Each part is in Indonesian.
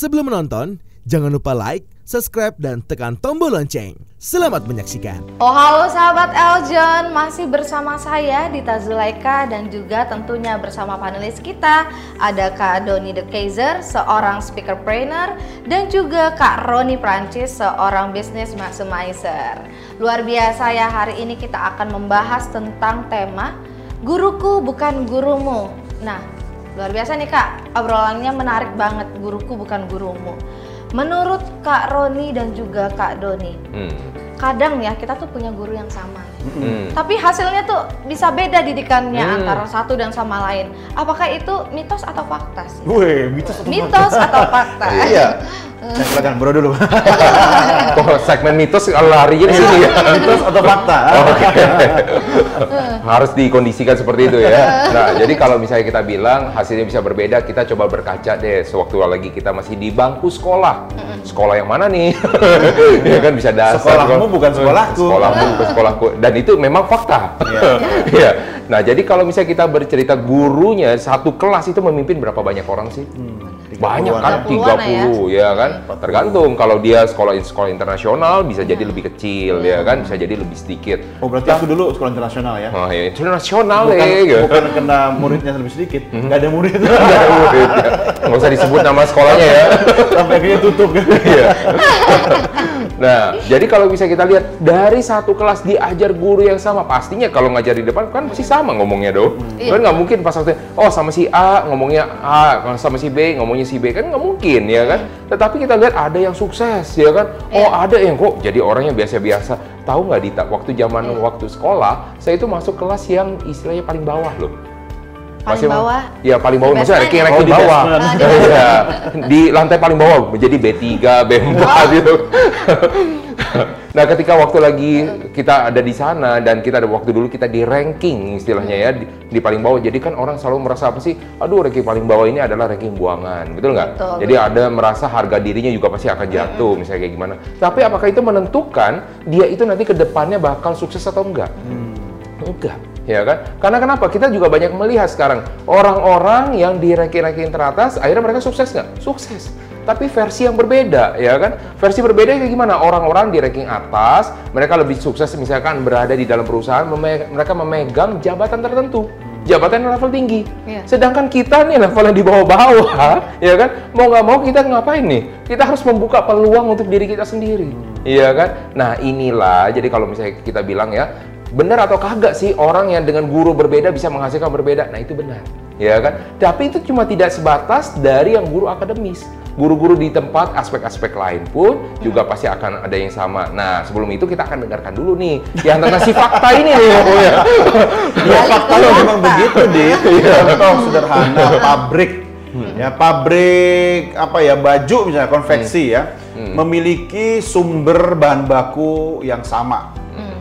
Sebelum menonton, jangan lupa like, subscribe, dan tekan tombol lonceng. Selamat menyaksikan. Oh halo sahabat Eljon, masih bersama saya Dita Zulaika dan juga tentunya bersama panelis kita ada Kak Doni De Keizer, seorang speakerpreneur, dan juga Kak Roni Prancis, seorang business maximizer. Luar biasa ya, hari ini kita akan membahas tentang tema Guruku Bukan Gurumu. Nah, luar biasa nih Kak, obrolannya menarik banget, guruku bukan gurumu. Menurut Kak Roni dan juga Kak Doni, kadang ya kita tuh punya guru yang sama, tapi hasilnya tuh bisa beda didikannya antara satu dan sama lain. Apakah itu mitos atau fakta sih? Wih, Mitos atau fakta? Iya. Silakan bro dulu. Oh, segmen mitos larinya di sini ya. Mitos atau fakta? Oke. Harus dikondisikan seperti itu ya. Nah, jadi kalau misalnya kita bilang hasilnya bisa berbeda, kita coba berkaca deh sewaktu lagi kita masih di bangku sekolah. Sekolah yang mana nih? Ya kan bisa dasar. Sekolahmu bukan sekolahku. Sekolahmu bukan sekolahku. Dan itu memang fakta. Iya. Nah, jadi kalau misalnya kita bercerita gurunya satu kelas itu memimpin berapa banyak orang sih? Banyak kan, 30 ya kan? Tergantung, kalau dia sekolah internasional bisa jadi lebih kecil ya kan, bisa jadi lebih sedikit. Oh berarti aku dulu sekolah internasional ya? Oh ya, internasional bukan kena muridnya lebih sedikit, nggak ada murid. Nggak ada murid ya. Nggak usah disebut nama sekolahnya ya. Sampai akhirnya tutup kan? Iya. Nah, jadi kalau bisa kita lihat dari satu kelas diajar guru yang sama, pastinya kalau ngajar di depan kan pasti sama ngomongnya dong. Kan nggak mungkin pas waktu sama si A ngomongnya A, sama si B ngomongnya si B, kan nggak mungkin ya kan. Tetapi kita lihat ada yang sukses ya kan. Oh ada yang kok jadi orang yang biasa-biasa. Tahu nggak Dita, waktu waktu sekolah saya itu masuk kelas yang istilahnya paling bawah loh. Paling bawah? Iya paling bawah, maksudnya ranking di bawah. Iya, di lantai paling bawah menjadi B3, B4 gitu. Nah, ketika waktu lagi kita ada di sana dan kita ada waktu dulu kita di ranking istilahnya ya di paling bawah. Jadi kan orang selalu merasa apa sih? Aduh, ranking paling bawah ini adalah ranking buangan, betul nggak? Jadi ada merasa harga dirinya juga pasti akan jatuh, misalnya kayak gimana. Tapi apakah itu menentukan dia itu nanti ke depannya bakal sukses atau enggak? Enggak. Ya kan? Karena kenapa? Kita juga banyak melihat sekarang orang-orang yang di ranking-ranking teratas, akhirnya mereka sukses nggak? Sukses. Tapi versi yang berbeda, ya kan? Versi berbeda kayak gimana? Orang-orang di ranking atas, mereka lebih sukses misalkan berada di dalam perusahaan, mereka memegang jabatan tertentu. Jabatan level tinggi. Sedangkan kita nih levelnya di bawah-bawah, ya kan? Mau nggak mau kita ngapain nih? Kita harus membuka peluang untuk diri kita sendiri, iya kan? Nah inilah, jadi kalau misalnya kita bilang ya, benar atau kagak sih orang yang dengan guru berbeda bisa menghasilkan berbeda? Nah itu benar, ya kan? Tapi itu cuma tidak sebatas dari yang guru akademis. Guru-guru di tempat aspek-aspek lain pun juga pasti akan ada yang sama. Nah sebelum itu kita akan dengarkan dulu nih yang tentang si fakta ini nih. Ya faktanya memang begitu Dit. Contoh sederhana pabrik. Ya pabrik apa ya, baju misalnya konveksi ya, memiliki sumber bahan baku yang sama.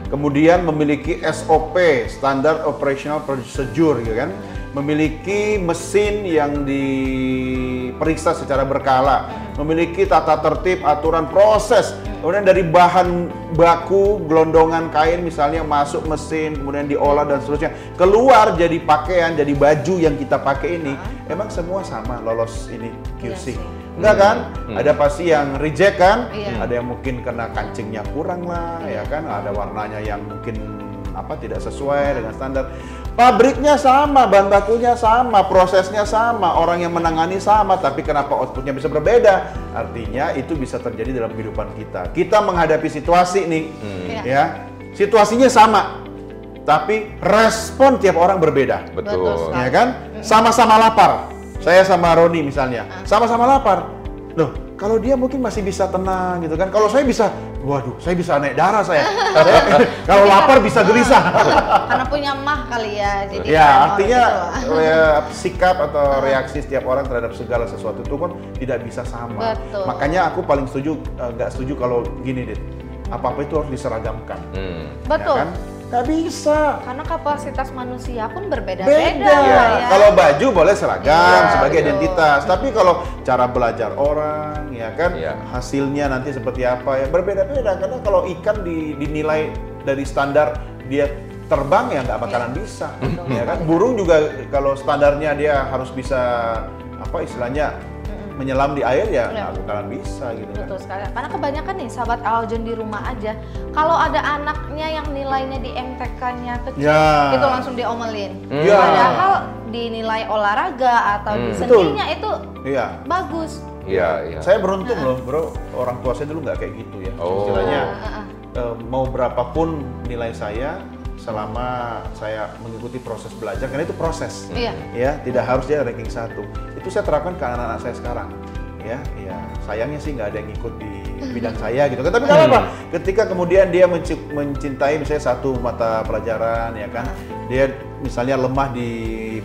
Kemudian memiliki SOP, Standard Operational Procedure, gitu kan? Memiliki mesin yang diperiksa secara berkala, memiliki tata tertib, aturan proses. Kemudian dari bahan baku, gelondongan kain misalnya masuk mesin, kemudian diolah dan seterusnya, keluar jadi pakaian, jadi baju yang kita pakai ini, emang semua sama lolos ini QC. Enggak kan? Ada pasti yang reject kan? Ada yang mungkin kena kancingnya kurang lah, ya kan? Ada warnanya yang mungkin tidak sesuai dengan standar. Pabriknya sama, bahan bakunya sama, prosesnya sama, orang yang menangani sama, tapi kenapa outputnya bisa berbeda? Artinya itu bisa terjadi dalam kehidupan kita. Kita menghadapi situasi nih, ya, situasinya sama, tapi respon tiap orang berbeda. Betul. Ya kan? Sama-sama lapar. Saya sama Roni misalnya, sama-sama lapar. Loh, kalau dia mungkin masih bisa tenang gitu kan. Kalau saya bisa, waduh, saya bisa naik darah saya. Kalau lapar bisa gelisah. Karena punya mah kali ya. Jadi ya, artinya sikap atau reaksi setiap orang terhadap segala sesuatu itu kan tidak bisa sama. Betul. Makanya aku paling nggak setuju kalau gini, Dit. Apa-apa itu harus diseragamkan. Betul. Ya kan? Nggak bisa. Karena kapasitas manusia pun berbeda-beda. Ya. Kalau baju boleh seragam sebagai identitas, tapi kalau cara belajar orang, ya kan, hasilnya nanti seperti apa ya berbeda-beda. Karena kalau ikan dinilai dari standar dia terbang ya nggak bakalan bisa, ya kan. Burung juga kalau standarnya dia harus bisa istilahnya menyelam di air ya nggak bakalan bisa gitu kan. Betul sekali. Karena kebanyakan nih sahabat Aljon di rumah aja, kalau ada anaknya yang nilainya di MTK-nya kecil, itu langsung diomelin. Padahal dinilai olahraga atau di seninya itu bagus. Iya. Saya beruntung loh, bro. Orang tua saya dulu nggak kayak gitu ya. Istilahnya mau berapapun nilai saya, selama saya mengikuti proses belajar, karena itu proses, ya tidak harus dia ranking 1. Itu saya terapkan ke anak-anak saya sekarang, ya sayangnya sih nggak ada yang ikut di bidang saya gitu kan, tapi nggak apa-apa. Ketika kemudian dia mencintai misalnya satu mata pelajaran, ya kan, dia misalnya lemah di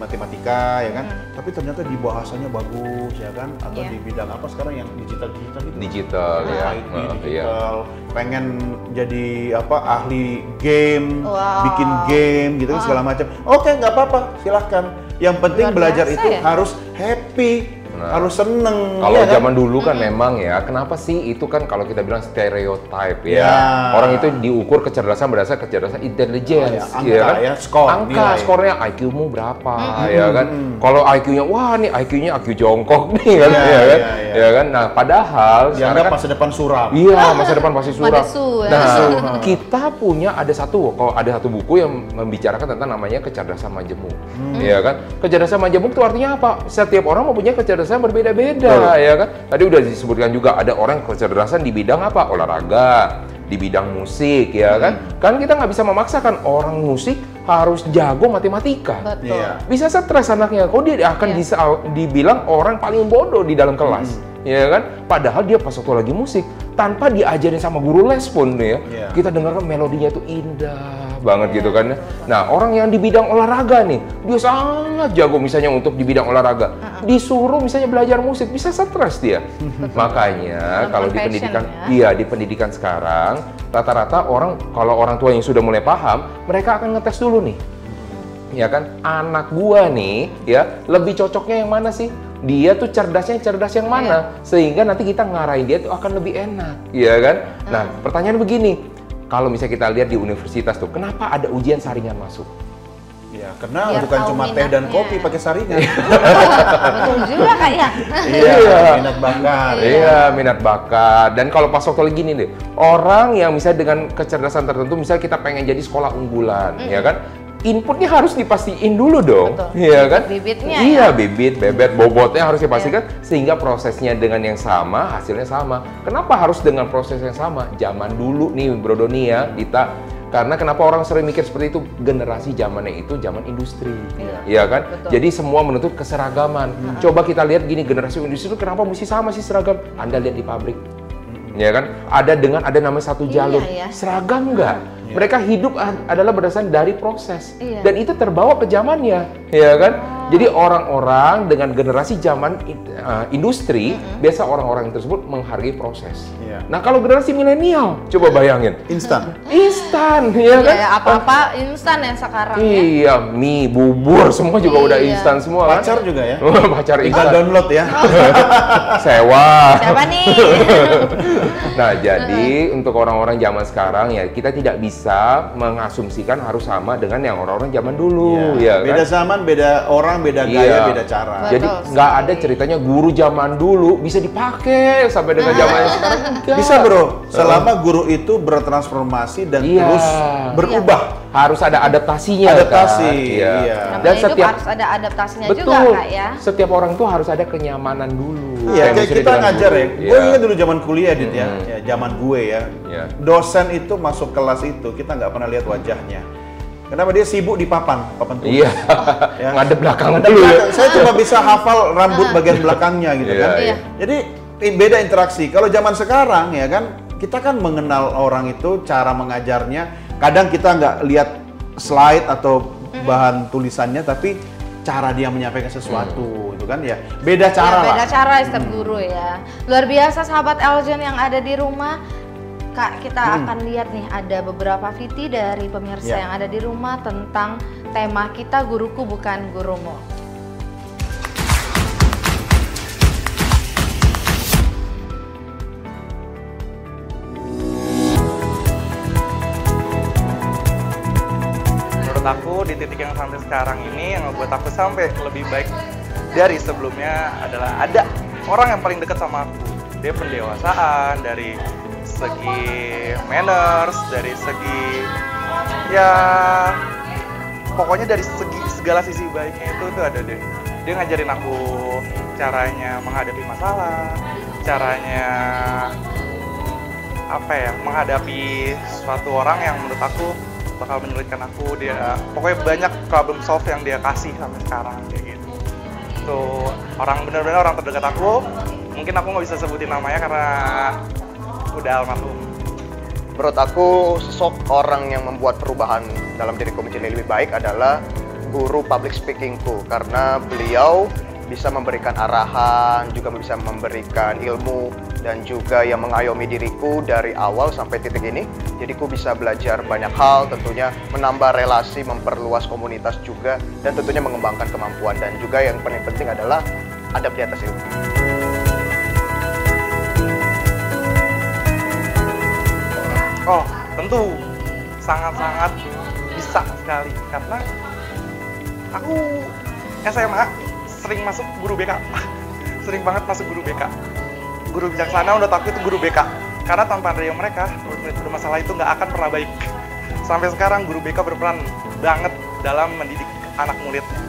matematika, ya kan, tapi ternyata di bahasanya bagus, ya kan, atau di bidang apa sekarang yang digital gitu. Digital, IT, digital, pengen jadi ahli game, bikin game gitu kan segala macam. Oke, nggak apa-apa, silahkan. Yang penting belajar itu harus happy. Harus seneng. Kalau zaman dulu kan memang ya, kenapa sih itu kan kalau kita bilang stereotype ya. Orang itu diukur kecerdasan berdasarkan kecerdasan intelligence, angka, skornya IQ-mu berapa, ya kan. Kalau IQ-nya, wah nih IQ-nya IQ jongkok nih kan, ya kan. Nah, padahal dianggap masa depan suram. Iya, masa depan pasti suram. Nah, kita punya ada satu buku yang membicarakan tentang namanya kecerdasan majemuk, ya kan. Kecerdasan majemuk itu artinya apa? Setiap orang mempunyai kecerdasan berbeda-beda, ya kan. Tadi udah disebutkan juga ada orang kecerdasan di bidang apa? Olahraga, di bidang musik, ya kan. Kan kita nggak bisa memaksakan orang musik harus jago matematika. Bisa stres anaknya. Kok dia akan dibilang orang paling bodoh di dalam kelas, ya kan. Padahal dia pas waktu lagi musik, tanpa diajarin sama guru les pun ya, kita dengarkan melodinya itu indah banget gitu kan. Nah, orang yang di bidang olahraga nih, dia sangat jago misalnya untuk di bidang olahraga. Disuruh misalnya belajar musik, bisa stres dia. Makanya kalau di pendidikan, di pendidikan sekarang, rata-rata kalau orang tua yang sudah mulai paham, mereka akan ngetes dulu nih. Ya kan, anak gua nih, ya, lebih cocoknya yang mana sih? Dia tuh cerdas yang mana? Sehingga nanti kita ngarahin dia tuh akan lebih enak, ya kan? Nah, pertanyaan begini, kalau misalnya kita lihat di universitas tuh, kenapa ada ujian saringan masuk? Ya, karena bukan cuma teh dan kopi pakai saringan. Betul juga kayaknya. Minat bakat. Iya, minat bakat. Dan kalau pas waktu lagi nih, orang yang misalnya dengan kecerdasan tertentu, misalnya kita pengen jadi sekolah unggulan, ya kan? Inputnya harus dipastiin dulu dong, iya kan? Bibitnya bibit, bebet, bobotnya harus dipastikan sehingga prosesnya dengan yang sama, hasilnya sama. Kenapa harus dengan proses yang sama? Zaman dulu nih, Bro Doni ya, kita karena kenapa orang sering mikir seperti itu? Generasi zamannya itu zaman industri, iya kan? Jadi semua menuntut keseragaman. Coba kita lihat gini, generasi industri itu kenapa mesti sama sih seragam? Anda lihat di pabrik, ya kan? Ada namanya satu jalur, seragam nggak? Mereka hidup adalah berdasarkan dari proses, dan itu terbawa ke zamannya, ya kan? Jadi orang-orang dengan generasi zaman industri, biasa orang-orang tersebut menghargai proses. Nah, kalau generasi milenial, coba bayangin, instan, ya kan? Apa-apa instan ya sekarang. Iya, mie, bubur, semua juga udah instan semua. Pacar juga ya? Pacar tinggal download ya. Sewa. Siapa nih? Nah, jadi untuk orang-orang zaman sekarang ya, kita tidak bisa mengasumsikan harus sama dengan yang orang-orang zaman dulu, ya kan? Beda zaman, beda orang, beda gaya, beda cara. Jadi nggak ada ceritanya guru zaman dulu bisa dipakai sampai dengan zaman sekarang. Bisa, Bro. Selama guru itu bertransformasi dan terus berubah. Harus ada adaptasinya. Adaptasi. Kan? Dan setiap harus ada adaptasinya juga, Kak ya. Setiap orang tuh harus ada kenyamanan dulu. Iya, kayak kita ngajar ya. Gue ingat dulu zaman kuliah, Dit ya. Zaman gue ya. Dosen itu masuk kelas itu kita nggak pernah lihat wajahnya. Kenapa? Dia sibuk di papan tulis. Iya, ngadep belakang dulu ya. Saya cuma bisa hafal rambut bagian belakangnya gitu kan. Jadi beda interaksi. Kalau zaman sekarang ya kan, kita kan mengenal orang itu, cara mengajarnya. Kadang kita nggak lihat slide atau bahan tulisannya, tapi cara dia menyampaikan sesuatu itu kan ya. Beda cara lah. Beda cara setiap guru ya. Luar biasa sahabat Aljon yang ada di rumah. Kak, kita akan lihat nih ada beberapa VT dari pemirsa yang ada di rumah tentang tema kita Guruku Bukan Gurumu. Menurut aku di titik yang sampai sekarang ini yang membuat aku sampai lebih baik dari sebelumnya adalah ada orang yang paling dekat sama aku. Dia pendewasaan dari segi manners, dari segi ya pokoknya dari segi segala sisi baiknya itu ada deh. Dia ngajarin aku caranya menghadapi masalah, caranya menghadapi suatu orang yang menurut aku bakal menyulitkan aku. Dia pokoknya banyak problem solve yang dia kasih sampai sekarang kayak gitu. Tuh benar-benar orang terdekat aku. Mungkin aku nggak bisa sebutin namanya karena udah almarhum. Menurut aku sosok orang yang membuat perubahan dalam diriku menjadi lebih baik adalah guru public speakingku, karena beliau bisa memberikan arahan, juga bisa memberikan ilmu, dan juga yang mengayomi diriku dari awal sampai titik ini. Jadi ku bisa belajar banyak hal, tentunya menambah relasi, memperluas komunitas juga, dan tentunya mengembangkan kemampuan. Dan juga yang paling penting adalah adab di atas ilmu. Oh, tentu sangat-sangat bisa sekali karena aku SMA sering masuk guru BK. Sering banget masuk guru BK. Guru bijaksana menurut aku itu guru BK. Karena tanpa ada yang mereka, murid-murid bermasalah itu nggak akan pernah baik. Sampai sekarang guru BK berperan banget dalam mendidik anak muridnya.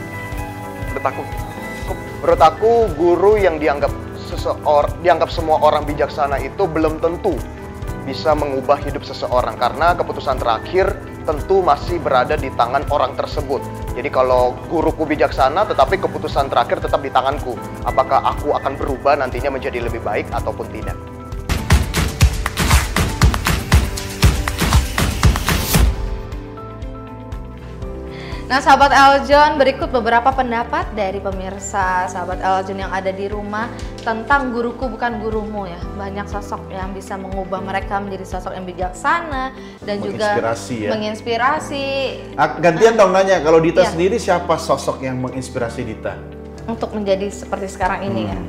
Menurut aku guru yang dianggap semua orang bijaksana itu belum tentu bisa mengubah hidup seseorang, karena keputusan terakhir tentu masih berada di tangan orang tersebut. Jadi kalau guruku bijaksana tetapi keputusan terakhir tetap di tanganku, apakah aku akan berubah nantinya menjadi lebih baik ataupun tidak. Nah, sahabat Eljon, berikut beberapa pendapat dari pemirsa sahabat Eljon yang ada di rumah tentang guruku bukan gurumu ya. Banyak sosok yang bisa mengubah mereka menjadi sosok yang bijaksana dan juga menginspirasi. Gantian dong nanya, kalau Dita sendiri siapa sosok yang menginspirasi Dita? Untuk menjadi seperti sekarang ini ya.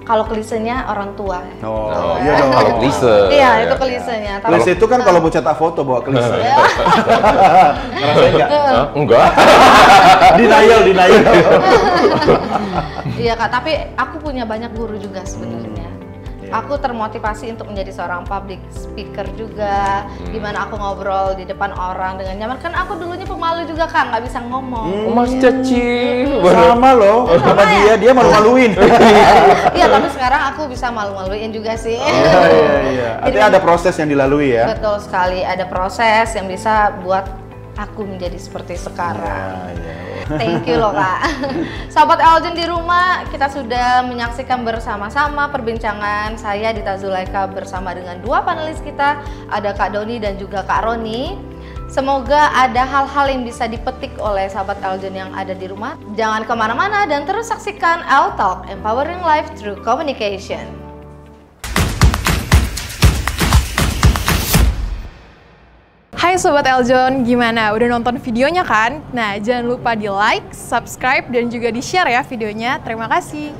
Kalau klisenya orang tua. Oh, iya dong. Kalau klise. Iya, itu klisenya. Klise itu kan kalau mau cetak foto bawa klise. Ngerasain nggak? Enggak. Denial. Iya Kak, tapi aku punya banyak guru juga sebenarnya. Aku termotivasi untuk menjadi seorang public speaker juga, dimana aku ngobrol di depan orang dengan nyaman. Kan aku dulunya pemalu juga Kak, nggak bisa ngomong. Mas Caci. Sama loh, sama dia malu-maluin. Iya, tapi sekarang aku bisa malu-maluin juga sih. Iya. Artinya ada proses yang dilalui ya? Betul sekali, ada proses yang bisa buat aku menjadi seperti sekarang. Thank you loh Kak. Sahabat Eljon di rumah, kita sudah menyaksikan bersama-sama perbincangan saya Dita Zulaika bersama dengan dua panelis kita, ada Kak Doni dan juga Kak Roni. Semoga ada hal-hal yang bisa dipetik oleh sahabat Eljon yang ada di rumah. Jangan kemana-mana dan terus saksikan El Talk, Empowering Life Through Communication. Hai Sobat Eljon, gimana? Udah nonton videonya kan? Nah, jangan lupa di like, subscribe, dan juga di share ya videonya. Terima kasih.